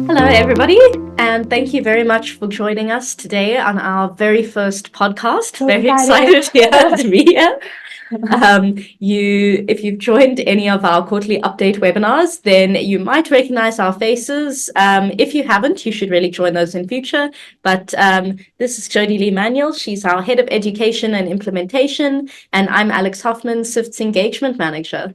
Hello, everybody, and thank you very much for joining us today on our very first podcast. So Very excited. excited to be here. If you've joined any of our quarterly update webinars, then you might recognize our faces. If you haven't, you should really join those in future. But this is Jodilee Manuel. She's our head of education and implementation, and I'm Alex Hoffman, Syft's engagement manager.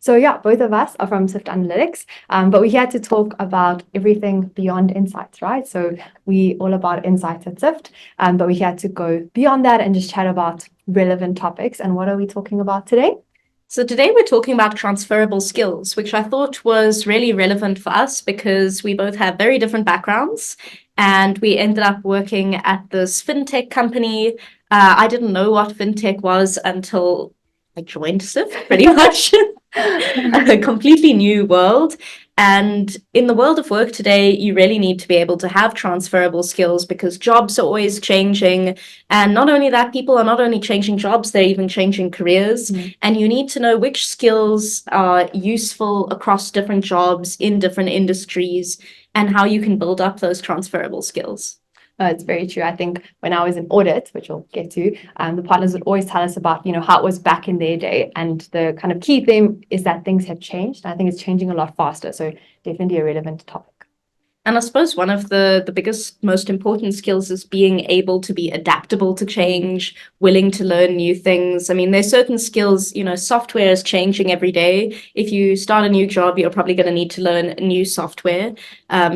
So yeah, both of us are from Syft Analytics, but we're here to talk about everything beyond insights, right? So we all about insights at Syft, but we're here to go beyond that and just chat about relevant topics. And what are we talking about today? So today we're talking about transferable skills, which I thought was really relevant for us because we both have very different backgrounds and we ended up working at this fintech company. I didn't know what fintech was until I joined Syft, pretty much. A completely new world. And in the world of work today, you really need to be able to have transferable skills because jobs are always changing. And not only that, people are not only changing jobs, they're even changing careers. And you need to know which skills are useful across different jobs in different industries and how you can build up those transferable skills. It's very true. I think when I was in audit, which we'll get to, the partners would always tell us about, how it was back in their day. And the kind of key theme is that things have changed. I think it's changing a lot faster. So definitely a relevant topic. And I suppose one of the biggest, most important skills is being able to be adaptable to change, willing to learn new things. I mean, there's certain skills, software is changing every day. If you start a new job, you're probably going to need to learn new software.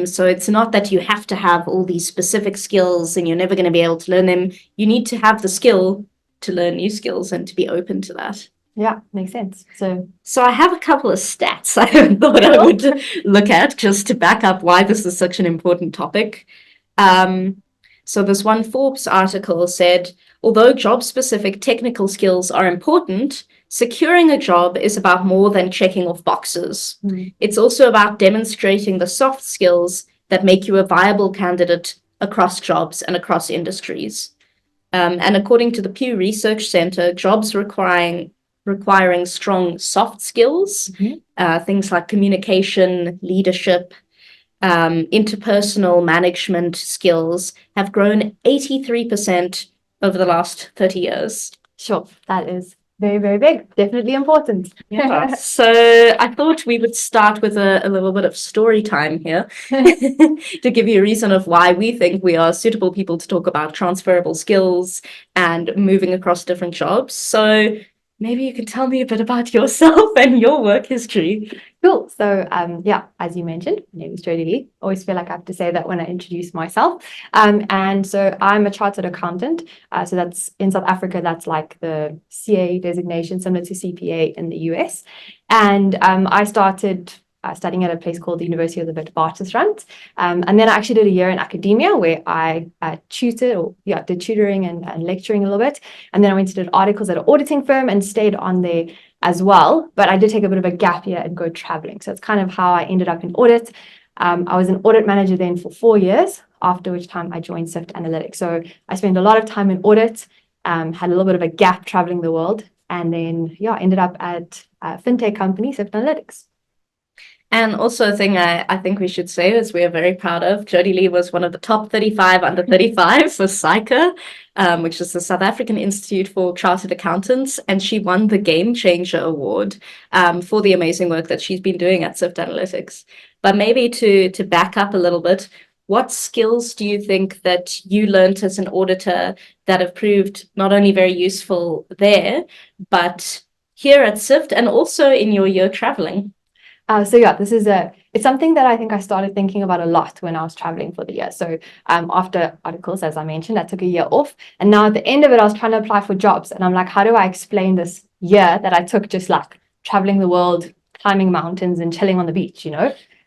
So it's not that you have to have all these specific skills and you're never going to be able to learn them. You need to have the skill to learn new skills and to be open to that. Yeah, makes sense. So I have a couple of stats I thought I would look at just to back up why this is such an important topic. So this one Forbes article said, although job-specific technical skills are important, securing a job is about more than checking off boxes. It's also about demonstrating the soft skills that make you a viable candidate across jobs and across industries. And according to the Pew Research Center, jobs requiring strong soft skills, things like communication, leadership, interpersonal management skills have grown 83% over the last 30 years. Sure, that is very, very big. Definitely important. Yeah. So I thought we would start with a little bit of story time here to give you a reason of why we think we are suitable people to talk about transferable skills and moving across different jobs. So maybe you can tell me a bit about yourself and your work history. Cool. So, as you mentioned, my name is Jodilee. Always feel like I have to say that when I introduce myself. And so I'm a chartered accountant. So that's in South Africa, that's like the CA designation, similar to CPA in the US. And I started studying at a place called the University of the Witwatersrand. And then I actually did a year in academia where I did tutoring and lecturing a little bit. And then I went to do articles at an auditing firm and stayed on there as well. But I did take a bit of a gap year and go traveling. So it's kind of how I ended up in audit. I was an audit manager then for 4 years, after which time I joined Syft Analytics. So I spent a lot of time in audit, had a little bit of a gap traveling the world, and then ended up at a fintech company, Syft Analytics. And also a thing I think we should say is we are very proud of. Jodilee was one of the top 35 under 35 for SAICA, which is the South African Institute for Chartered Accountants, and she won the Game Changer Award for the amazing work that she's been doing at Syft Analytics. But maybe to back up a little bit, what skills do you think that you learned as an auditor that have proved not only very useful there, but here at Syft and also in your year traveling? It's something that I think I started thinking about a lot when I was traveling for the year. So after articles, as I mentioned, I took a year off. And now at the end of it, I was trying to apply for jobs. And I'm like, how do I explain this year that I took just like traveling the world, climbing mountains and chilling on the beach,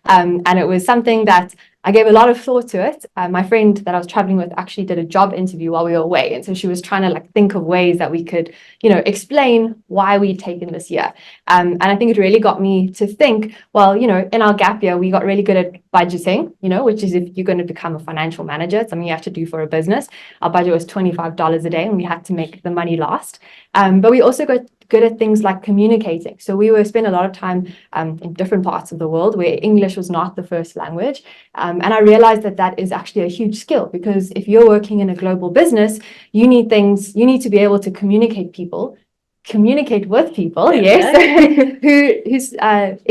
And it was something that I gave a lot of thought to it. My friend that I was traveling with actually did a job interview while we were away. And so she was trying to think of ways that we could, explain why we'd taken this year. And I think it really got me to think, well, in our gap year, we got really good at budgeting, which is if you're going to become a financial manager, it's something you have to do for a business. Our budget was $25 a day and we had to make the money last. But we also got good at things like communicating. So we were spend a lot of time in different parts of the world where English was not the first language. And I realized that that is actually a huge skill, because if you're working in a global business, you need to be able to communicate with people, yes, whose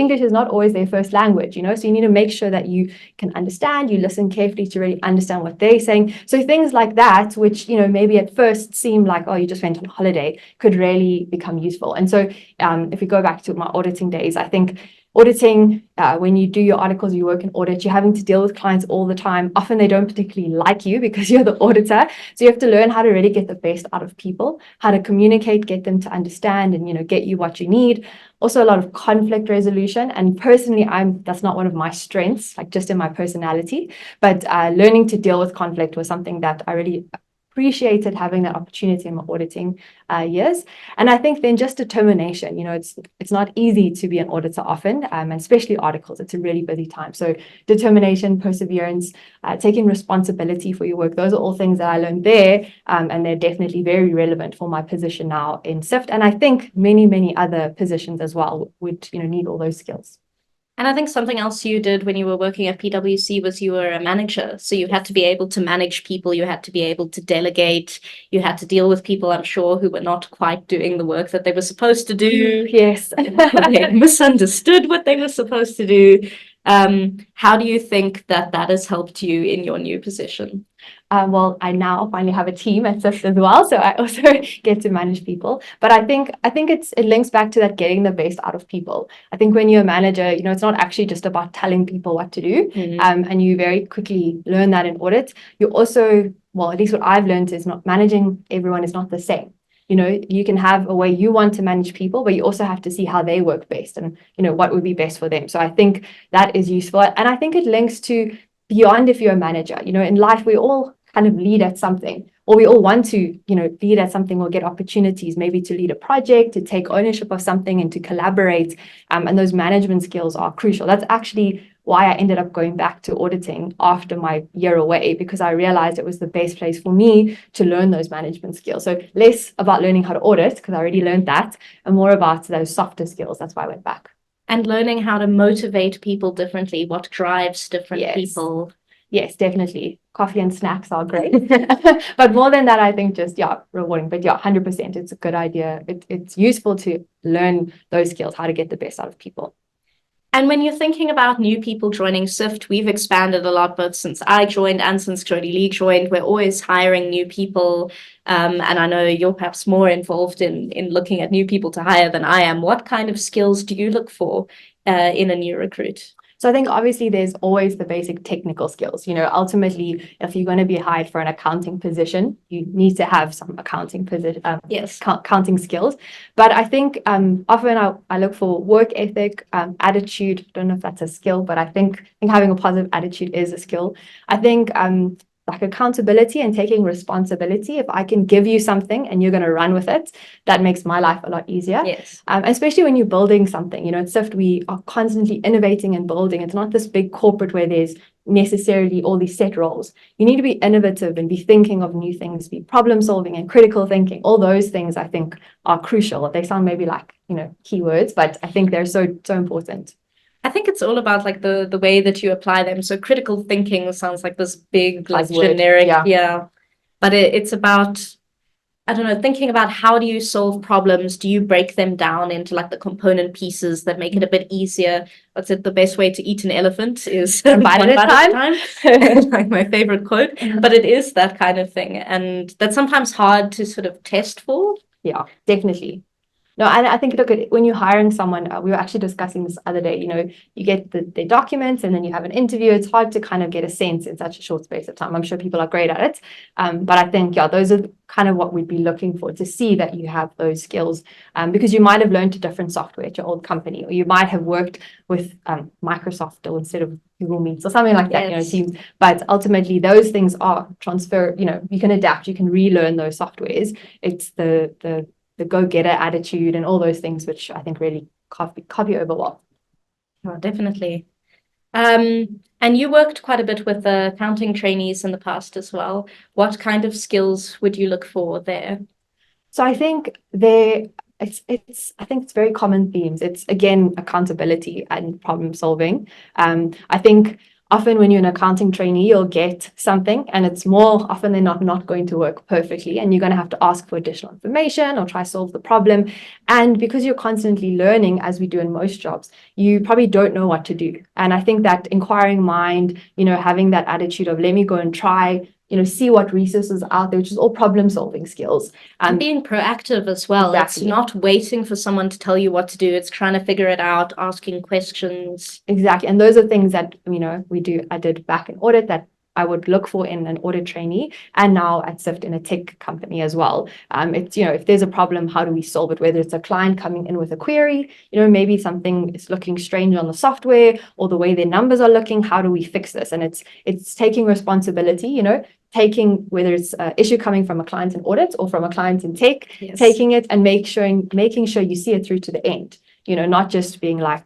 English is not always their first language, so you need to make sure that you can understand, you listen carefully to really understand what they're saying. So things like that, which maybe at first seem like, oh, you just went on holiday, could really become useful. And so if we go back to my auditing days, I think auditing, when you do your articles, you work in audit, you're having to deal with clients all the time. Often they don't particularly like you because you're the auditor. So you have to learn how to really get the best out of people, how to communicate, get them to understand, and get you what you need. Also a lot of conflict resolution. And personally, that's not one of my strengths, like just in my personality. But learning to deal with conflict was something that I really appreciated, having that opportunity in my auditing years. And I think then just determination, it's not easy to be an auditor often, and especially articles, it's a really busy time. So determination, perseverance, taking responsibility for your work, those are all things that I learned there, and they're definitely very relevant for my position now in Syft. And I think many, many other positions as well would need all those skills. And I think something else you did when you were working at PwC was you were a manager. So you had to be able to manage people, you had to be able to delegate, you had to deal with people, I'm sure, who were not quite doing the work that they were supposed to do. Yes. They misunderstood what they were supposed to do. How do you think that has helped you in your new position? Well, I now finally have a team at Syft as well, so I also get to manage people. But I think it links back to that getting the best out of people. I think when you're a manager, it's not actually just about telling people what to do, and you very quickly learn that in audit. You also, well, at least what I've learned is not managing everyone is not the same. You can have a way you want to manage people, but you also have to see how they work best and what would be best for them. So I think that is useful, and I think it links to beyond if you're a manager. In life we all kind of lead at something, or we all want to lead at something or get opportunities, maybe to lead a project, to take ownership of something, and to collaborate, and those management skills are crucial. That's actually why I ended up going back to auditing after my year away, because I realized it was the best place for me to learn those management skills. So less about learning how to audit, because I already learned that, and more about those softer skills. That's why I went back. And learning how to motivate people differently, what drives different people. Yes, definitely. Coffee and snacks are great. But more than that, I think just, rewarding. But 100%, it's a good idea. It's useful to learn those skills, how to get the best out of people. And when you're thinking about new people joining Syft, we've expanded a lot, both since I joined and since Jodilee joined. We're always hiring new people. And I know you're perhaps more involved in looking at new people to hire than I am. What kind of skills do you look for in a new recruit? So I think obviously there's always the basic technical skills. Ultimately, if you're going to be hired for an accounting position, you need to have some accounting accounting skills. But I think often I look for work ethic, attitude. I don't know if that's a skill, but I think having a positive attitude is a skill. I think like accountability and taking responsibility. If I can give you something and you're going to run with it, that makes my life a lot easier. Yes. Especially when you're building something, at Syft, we are constantly innovating and building. It's not this big corporate where there's necessarily all these set roles. You need to be innovative and be thinking of new things, be problem solving and critical thinking. All those things I think are crucial. They sound maybe like, keywords, but I think they're so important. I think it's all about like the way that you apply them. So critical thinking sounds like this big, like generic, but it's about, I don't know, thinking about how do you solve problems? Do you break them down into like the component pieces that make it a bit easier? What's it? The best way to eat an elephant is one bite at a time. Like my favorite quote, but it is that kind of thing. And that's sometimes hard to sort of test for. Yeah, definitely. No, and I think, look, when you're hiring someone, we were actually discussing this other day, you get the documents and then you have an interview. It's hard to kind of get a sense in such a short space of time. I'm sure people are great at it. But I think, those are kind of what we'd be looking for, to see that you have those skills, because you might have learned a different software at your old company, or you might have worked with Microsoft or instead of Google Meets or something like that, Teams. But ultimately, those things are transfer, you can adapt, you can relearn those softwares. It's the go-getter attitude and all those things, which I think really copy over well. Oh, definitely. And you worked quite a bit with accounting trainees in the past as well. What kind of skills would you look for there? So I think there I think it's very common themes. It's again accountability and problem solving. I think often when you're an accounting trainee, you'll get something and it's more often than not going to work perfectly. And you're going to have to ask for additional information or try solve the problem. And because you're constantly learning, as we do in most jobs, you probably don't know what to do. And I think that inquiring mind, having that attitude of let me go and try, see what resources are out there, which is all problem solving skills. And being proactive as well. Exactly. It's not waiting for someone to tell you what to do. It's trying to figure it out, asking questions. Exactly. And those are things that, I did back in audit that I would look for in an audit trainee, and now at Syft in a tech company as well. It's, if there's a problem, how do we solve it? Whether it's a client coming in with a query, maybe something is looking strange on the software or the way their numbers are looking, how do we fix this? And it's taking responsibility, taking whether it's an issue coming from a client in audit or from a client in tech, Yes. taking it and making sure you see it through to the end, not just being like,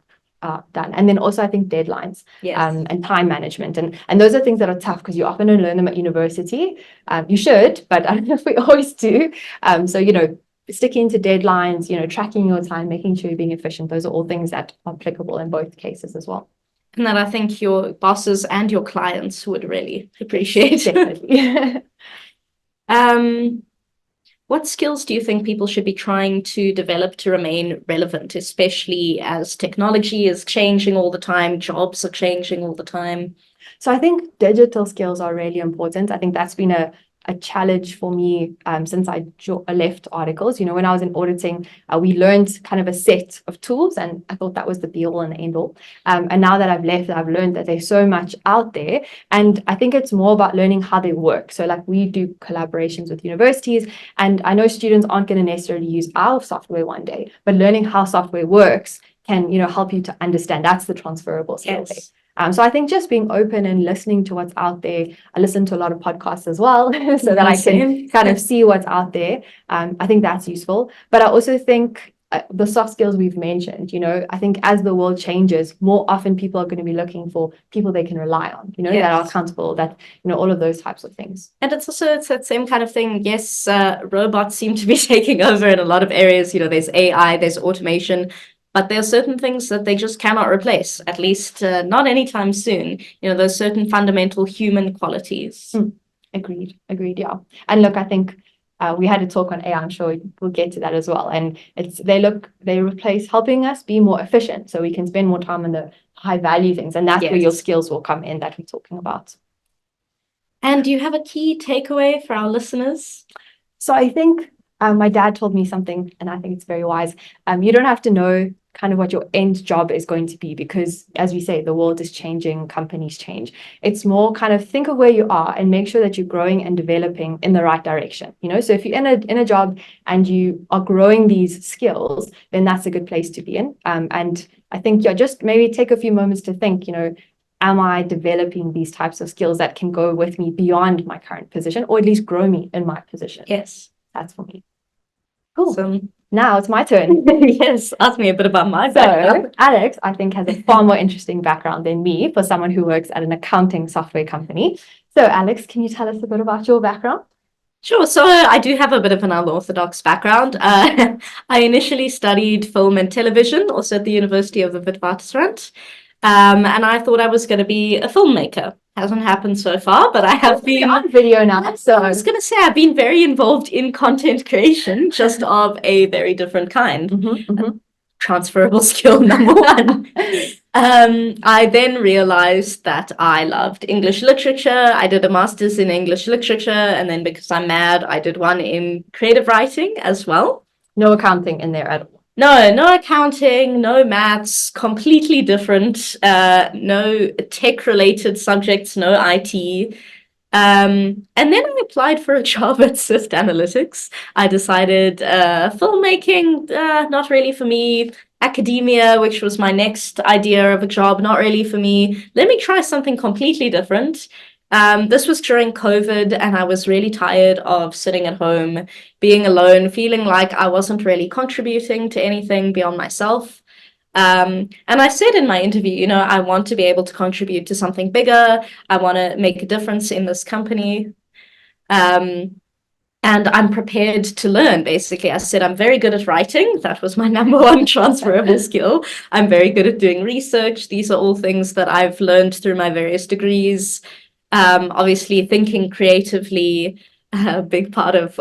done. And then also I think deadlines. Yes. And time management. And those are things that are tough because you often don't learn them at university. You should, but I don't know if we always do. So, sticking to deadlines, tracking your time, making sure you're being efficient. Those are all things that are applicable in both cases as well. And that I think your bosses and your clients would really appreciate. Definitely. What skills do you think people should be trying to develop to remain relevant, especially as technology is changing all the time, jobs are changing all the time? So I think digital skills are really important. I think that's been a challenge for me since I left articles. When I was in auditing, we learned kind of a set of tools, and I thought that was the be all and the end all. And now that I've left, I've learned that there's so much out there, and I think it's more about learning how they work. So like we do collaborations with universities, and I know students aren't going to necessarily use our software one day, but learning how software works can, help you to understand. That's the transferable skill. Yes. So I think just being open and listening to what's out there. I listen to a lot of podcasts as well, so that I can kind of see what's out there. I think that's useful. But I also think the soft skills we've mentioned, I think as the world changes, more often people are going to be looking for people they can rely on, Yes. that are accountable, that, all of those types of things. And it's that same kind of thing. Yes, robots seem to be taking over in a lot of areas. There's AI, there's automation. But there are certain things that they just cannot replace, at least not anytime soon. Those certain fundamental human qualities. Agreed, yeah. And look, I think we had a talk on AI. I'm sure we'll get to that as well. And they replace helping us be more efficient so we can spend more time on the high value things. And that's where your skills will come in that we're talking about. And do you have a key takeaway for our listeners? So I think my dad told me something, and I think it's very wise. You don't have to know kind of what your end job is going to be because, as we say, the world is changing, companies change. It's more kind of think of where you are and make sure that you're growing and developing in the right direction. So if you're in a job and you are growing these skills, then that's a good place to be in. And I think just maybe take a few moments to think, am I developing these types of skills that can go with me beyond my current position, or at least grow me in my position? Yes. That's for me. Cool. Now it's my turn. Yes, ask me a bit about my background. So Alex, I think, has a far more interesting background than me for someone who works at an accounting software company. So Alex, can you tell us a bit about your background? Sure. So I do have a bit of an unorthodox background. I initially studied film and television, also at the University of the Witwatersrand. And I thought I was going to be a filmmaker. Hasn't happened so far, but I have been on video now. So I was going to say I've been very involved in content creation, just of a very different kind. Transferable skill number one. I then realized that I loved English literature. I did a master's in English literature, and then because I'm mad, I did one in creative writing as well. No accounting in there at all. No accounting, no maths, completely different. No tech-related subjects, no IT. And then I applied for a job at Syft Analytics. I decided filmmaking, not really for me. Academia, which was my next idea of a job, not really for me. Let me try something completely different. This was during COVID, and I was really tired of sitting at home, being alone, feeling like I wasn't really contributing to anything beyond myself. And I said in my interview, I want to be able to contribute to something bigger. I want to make a difference in this company. And I'm prepared to learn, basically. I said, I'm very good at writing. That was my number one transferable skill. I'm very good at doing research. These are all things that I've learned through my various degrees. Obviously, thinking creatively, a big part of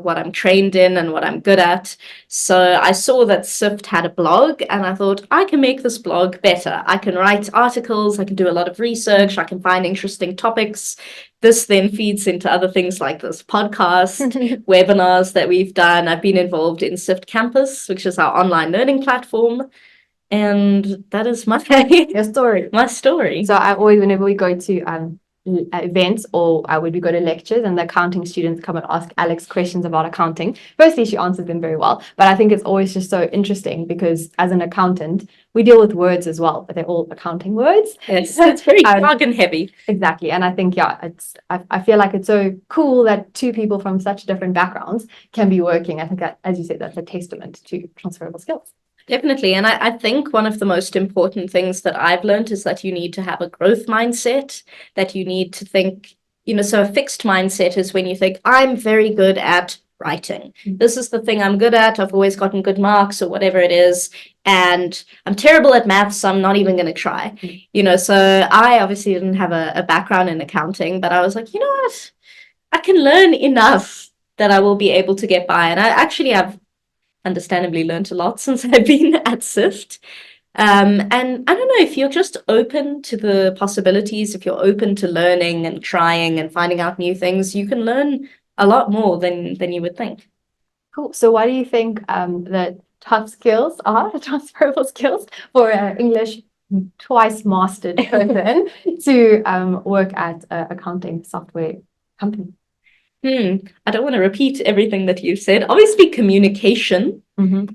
what I'm trained in and what I'm good at. So I saw that Syft had a blog, and I thought, I can make this blog better. I can write articles, I can do a lot of research, I can find interesting topics. This then feeds into other things like this podcast, webinars that we've done. I've been involved in Syft Campus, which is our online learning platform. And that is my Your story. my story. So I always, whenever we go to events or when we go to lectures and the accounting students come and ask Alex questions about accounting, firstly, she answers them very well. But I think it's always just so interesting because as an accountant, we deal with words as well, but they're all accounting words. Yes, it's very jargon heavy. Exactly. And I think, yeah, I feel like it's so cool that two people from such different backgrounds can be working. I think that, as you said, that's a testament to transferable skills. Definitely. And I think one of the most important things that I've learned is that you need to have a growth mindset, that you need to think, so a fixed mindset is when you think, I'm very good at writing. This is the thing I'm good at. I've always gotten good marks or whatever it is. And I'm terrible at maths, so I'm not even going to try. So I obviously didn't have a background in accounting, but I was like, you know what? I can learn enough that I will be able to get by. And I actually have understandably learned a lot since I've been at Syft. And I don't know, if you're just open to the possibilities, if you're open to learning and trying and finding out new things, you can learn a lot more than you would think. Cool. So what do you think the tough skills are, the transferable skills for an English twice mastered person to work at an accounting software company? I don't want to repeat everything that you've said. Obviously, communication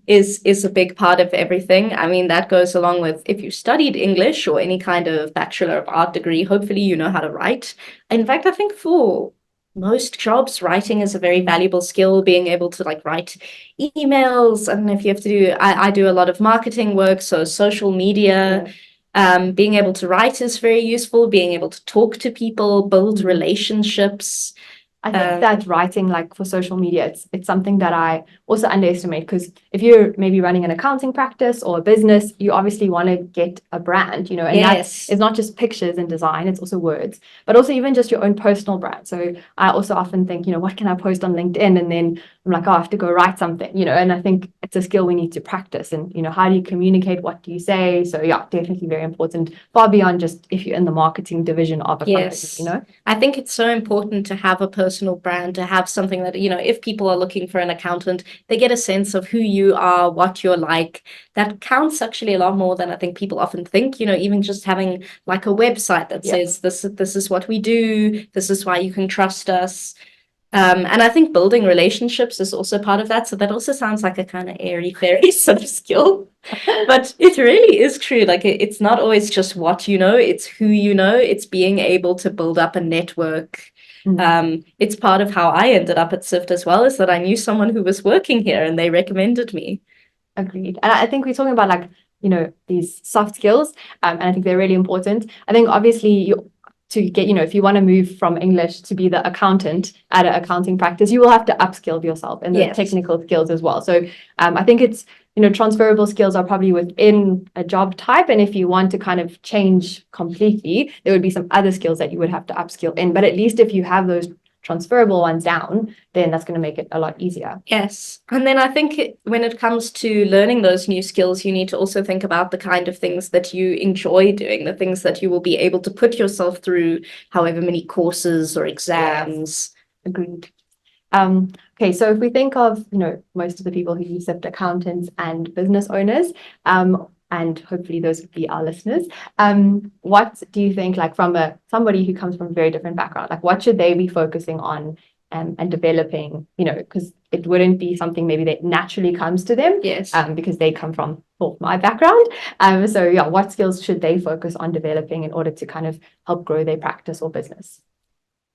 is a big part of everything. I mean, that goes along with if you studied English or any kind of Bachelor of Art degree, hopefully you know how to write. In fact, I think for most jobs, writing is a very valuable skill, being able to write emails. And if you have to do, I do a lot of marketing work, so social media. Being able to write is very useful, being able to talk to people, build relationships. I think that writing, for social media, it's something that I also underestimate, because if you're maybe running an accounting practice or a business, you obviously want to get a brand, and Yes. it's not just pictures and design, it's also words, but also even just your own personal brand. So I also often think, what can I post on LinkedIn? And then I'm like, oh, I have to go write something, and I think it's a skill we need to practice. And, how do you communicate? What do you say? So yeah, definitely very important, far beyond just if you're in the marketing division of a company, I think it's so important to have a personal brand, to have something that, if people are looking for an accountant, they get a sense of who you are, what you're like. That counts actually a lot more than I think people often think, even just having a website that says this is what we do, this is why you can trust us. And I think building relationships is also part of that. So that also sounds like a kind of airy fairy sort of skill. But it really is true. It's not always just what you know, it's who you know. It's being able to build up a network. It's part of how I ended up at Syft as well, is that I knew someone who was working here and they recommended me. Agreed. And I think we're talking about these soft skills, and I think they're really important. I think obviously to get, if you want to move from English to be the accountant at an accounting practice, you will have to upskill yourself in the technical skills as well. So I think it's, transferable skills are probably within a job type. And if you want to kind of change completely, there would be some other skills that you would have to upskill in. But at least if you have those transferable ones down, then that's going to make it a lot easier. Yes. And then I think when it comes to learning those new skills, you need to also think about the kind of things that you enjoy doing, the things that you will be able to put yourself through, however many courses or exams. Agreed. Okay, so if we think of, most of the people who use Syft, accountants and business owners, and hopefully those would be our listeners, what do you think, from somebody who comes from a very different background, what should they be focusing on and developing, because it wouldn't be something maybe that naturally comes to them, because they come from my background. So yeah, what skills should they focus on developing in order to kind of help grow their practice or business?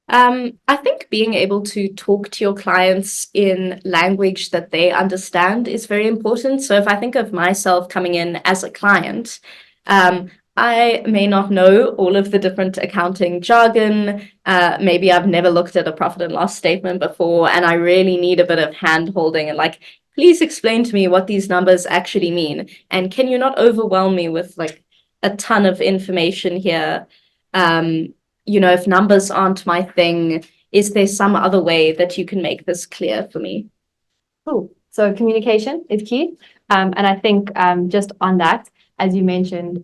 I think being able to talk to your clients in language that they understand is very important. So if I think of myself coming in as a client, I may not know all of the different accounting jargon. Maybe I've never looked at a profit and loss statement before, and I really need a bit of hand holding and like, please explain to me what these numbers actually mean. And can you not overwhelm me with like a ton of information here? If numbers aren't my thing, is there some other way that you can make this clear for me? Cool. So communication is key. And I think just on that, as you mentioned,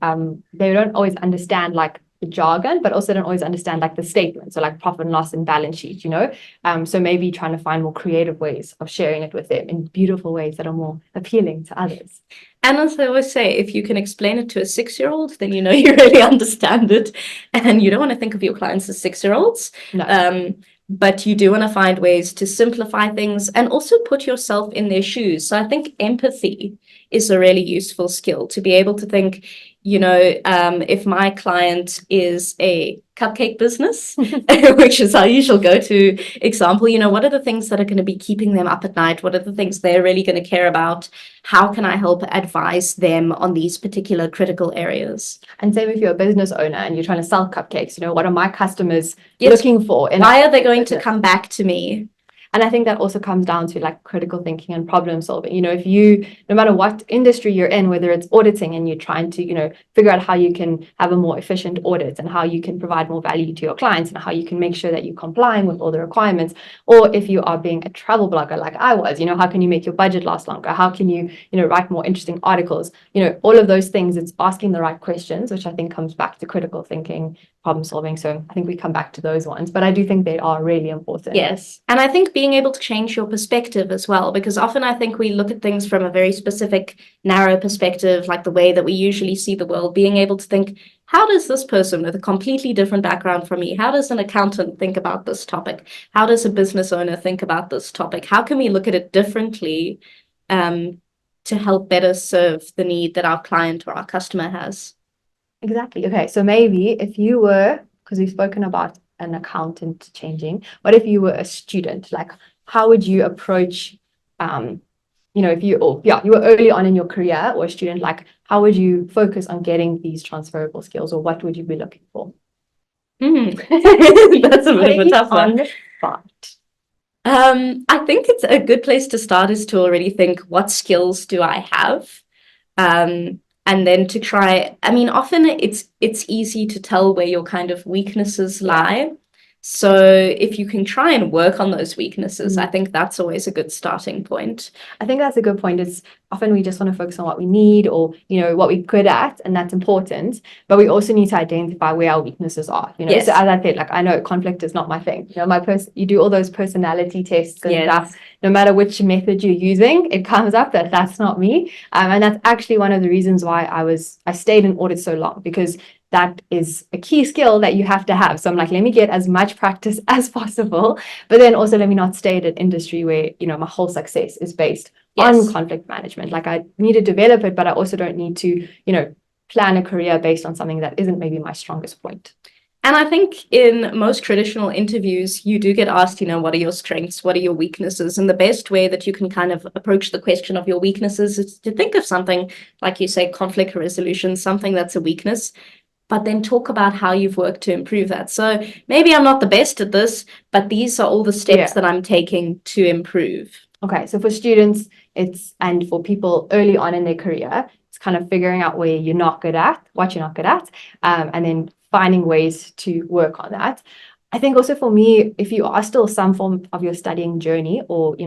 they don't always understand like the jargon, but also don't always understand like the statement. So like profit and loss and balance sheet, So maybe trying to find more creative ways of sharing it with them in beautiful ways that are more appealing to others. And as I always say, if you can explain it to a 6-year-old, then you know you really understand it. And you don't want to think of your clients as 6-year-olds. No. But you do want to find ways to simplify things and also put yourself in their shoes. So I think empathy is a really useful skill to be able to think, if my client is a cupcake business, which is our usual go-to example, what are the things that are going to be keeping them up at night? What are the things they're really going to care about? How can I help advise them on these particular critical areas? And same if you're a business owner and you're trying to sell cupcakes, what are my customers looking for? Why are they going to come back to me? And I think that also comes down to like critical thinking and problem solving. If you, no matter what industry you're in, whether it's auditing and you're trying to, figure out how you can have a more efficient audit and how you can provide more value to your clients and how you can make sure that you're complying with all the requirements. Or if you are being a travel blogger like I was, how can you make your budget last longer? How can you, write more interesting articles? All of those things, it's asking the right questions, which I think comes back to critical thinking, problem solving. So I think we come back to those ones, but I do think they are really important. Yes. And I think being able to change your perspective as well, because often I think we look at things from a very specific, narrow perspective, like the way that we usually see the world, being able to think, how does this person with a completely different background from me, how does an accountant think about this topic? How does a business owner think about this topic? How can we look at it differently to help better serve the need that our client or our customer has? Exactly. Okay. So maybe if you were, because we've spoken about an accountant changing, what if you were a student? Like, how would you approach, if you were early on in your career or a student, like, how would you focus on getting these transferable skills or what would you be looking for? That's a bit of a tough one. On the spot. I think it's a good place to start is to already think, what skills do I have? And then to try, often it's easy to tell where your kind of weaknesses lie. So if you can try and work on those weaknesses, I think that's always a good starting point. I think that's a good point. It's often we just want to focus on what we need or, what we're good at, and that's important. But we also need to identify where our weaknesses are, Yes. So as I said, like I know conflict is not my thing. You do all those personality tests and stuff. No matter which method you're using, it comes up that that's not me. And that's actually one of the reasons why I stayed in audit so long, because that is a key skill that you have to have. So I'm like, let me get as much practice as possible, but then also let me not stay at an industry where, my whole success is based on conflict management. Like I need to develop it, but I also don't need to, plan a career based on something that isn't maybe my strongest point. And I think in most traditional interviews, you do get asked, what are your strengths? What are your weaknesses? And the best way that you can kind of approach the question of your weaknesses is to think of something, like you say, conflict resolution, something that's a weakness, but then talk about how you've worked to improve that. So maybe I'm not the best at this, but these are all the steps that I'm taking to improve. Okay, so for students, and for people early on in their career, it's kind of figuring out where you're not good at, what you're not good at, and then finding ways to work on that. I think also for me, if you are still some form of your studying journey or,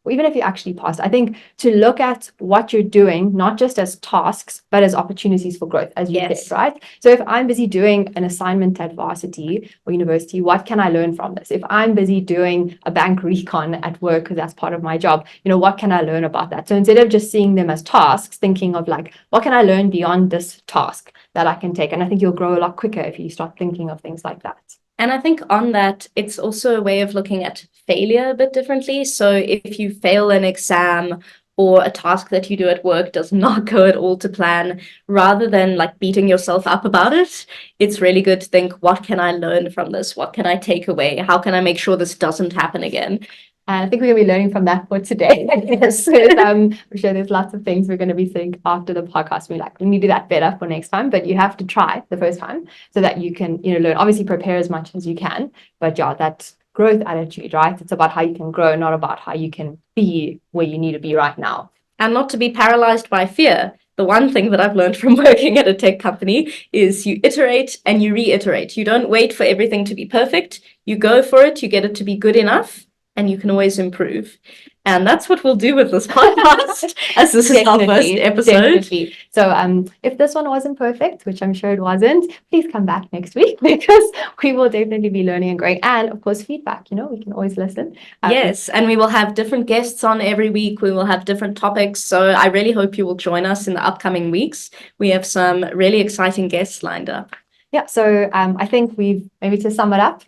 or even if you actually passed, I think to look at what you're doing, not just as tasks, but as opportunities for growth, as you said, right? So if I'm busy doing an assignment at varsity or university, what can I learn from this? If I'm busy doing a bank recon at work, because that's part of my job, what can I learn about that? So instead of just seeing them as tasks, thinking of like, what can I learn beyond this task that I can take? And I think you'll grow a lot quicker if you start thinking of things like that. And I think on that, it's also a way of looking at failure a bit differently. So if you fail an exam or a task that you do at work does not go at all to plan, rather than like beating yourself up about it, it's really good to think, what can I learn from this? What can I take away? How can I make sure this doesn't happen again? And I think we're going to be learning from that for today. Yes, I'm sure there's lots of things we're going to be saying after the podcast. We're like, we need to do that better for next time, but you have to try the first time so that you can, learn. Obviously, prepare as much as you can, but yeah, that growth attitude, right? It's about how you can grow, not about how you can be where you need to be right now. And not to be paralyzed by fear. The one thing that I've learned from working at a tech company is you iterate and you reiterate. You don't wait for everything to be perfect. You go for it, you get it to be good enough, and you can always improve. And that's what we'll do with this podcast, as this is our first episode. Definitely. So if this one wasn't perfect, which I'm sure it wasn't, please come back next week because we will definitely be learning and growing. And of course, feedback, we can always listen. Yes, and we will have different guests on every week. We will have different topics. So I really hope you will join us in the upcoming weeks. We have some really exciting guests lined up. Yeah, so I think maybe to sum it up,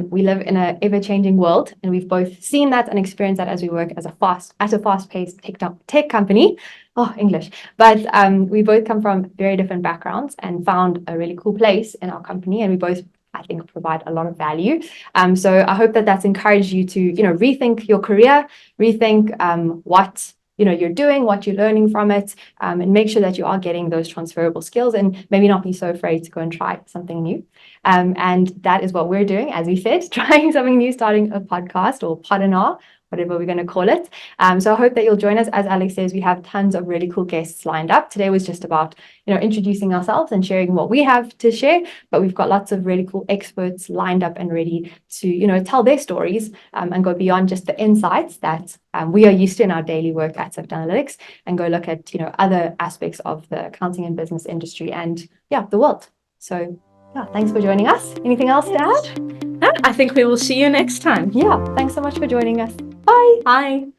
we live in an ever-changing world, and we've both seen that and experienced that as we work at a fast-paced tech company. Oh, English. But we both come from very different backgrounds and found a really cool place in our company, and we both, I think, provide a lot of value. So I hope that that's encouraged you to, rethink your career, rethink what you're doing, what you're learning from it, and make sure that you are getting those transferable skills and maybe not be so afraid to go and try something new. And that is what we're doing, as we said, trying something new, starting a podcast or Podinar, whatever we're going to call it. So I hope that you'll join us. As Alex says, we have tons of really cool guests lined up. Today was just about, introducing ourselves and sharing what we have to share, but we've got lots of really cool experts lined up and ready to, tell their stories and go beyond just the insights that we are used to in our daily work at Syft Analytics and go look at, other aspects of the accounting and business industry and, the world. So yeah, thanks for joining us. Anything else to add? I think we will see you next time. Yeah, thanks so much for joining us. Bye. Bye.